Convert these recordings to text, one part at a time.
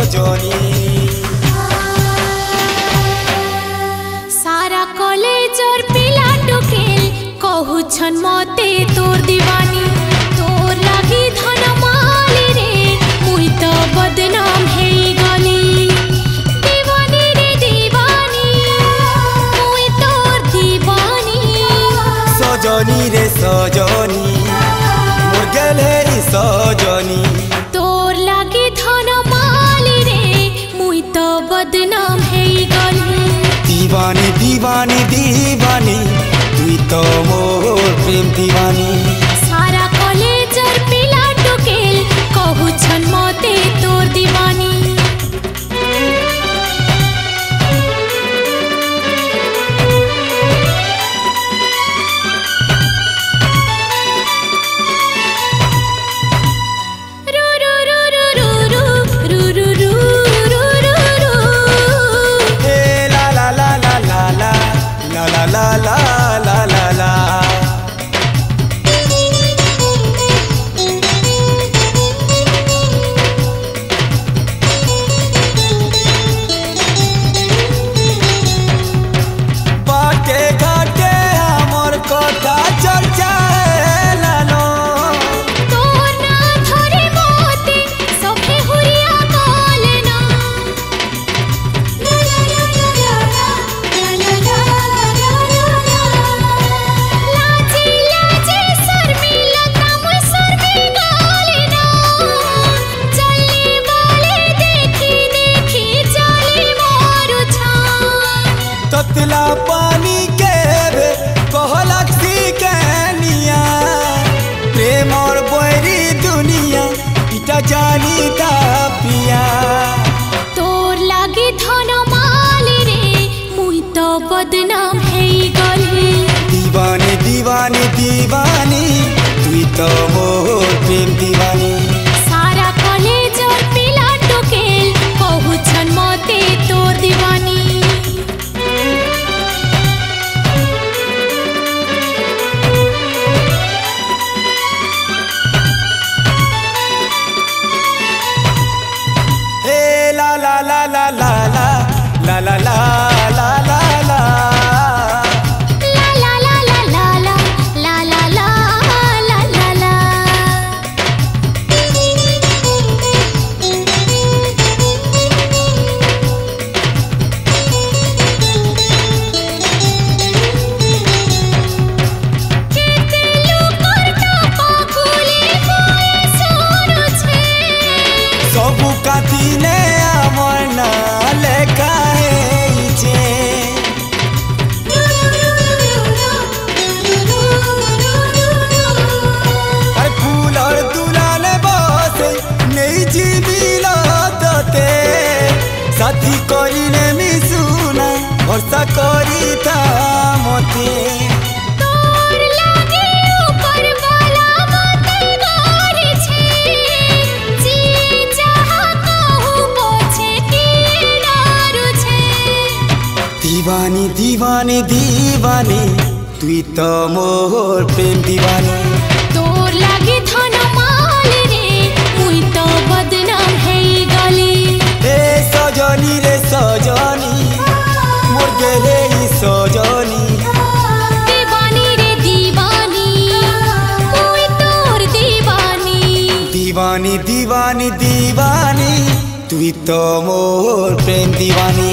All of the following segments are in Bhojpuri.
सजनी सारा कॉलेजर पिला टुकेल कहूछन मते तोर दीवानी तोर लागी धन माली रे मुई तो बदनाम हे गली दीवानी रे दीवानी मुई तोर दीवानी सजनी रे सजनी मोर गेल हे सजनी तोर लागी धन माली रे मुई तो बदनाम हे गली दीवानी दीवानी दीवानी तुई तो मोर प्रेम दीवानी सारा कॉलेजर पिला टुकेल कहूछन मते तोर दीवानी ततला पानी के कहलक सी कनिया प्रेम और बैरी दुनिया पिता जानी ता पिया तोर लागे धन माली रे मुई तो बदनाम हे गली दीवानी दीवानी दीवानी तुई तो मोर प्रेम दीवानी सारा कॉलेजर पिला टुकेल कहूछन मते तोर दीवानी la la la la la la सबु कातिने आमर ना लेखा साथी करिने मिसुना भरोसा करी था मते तोर लागे ऊपर वाला मते गाड़ी छे जी चाहा कहू पोछे की डारू छे दीवानी दीवानी दीवानी तुई तो मोर प्रेम दीवानी तोर लागे धन माली रे मुई तो बदनाम हे गली सजनी रे सजनी मोर गेले सजनी दीवानी रे दीवानी मुई तोर दीवानी दीवानी दीवानी दीवानी तुई तो मोर प्रेम दीवानी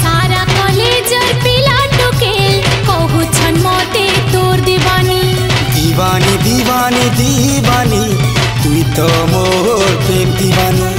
सारा कॉलेजर पिला टुकेल कहूछन मते तोर दीवानी दीवानी दीवानी दीवानी तुई तो मोर प्रेम दीवानी।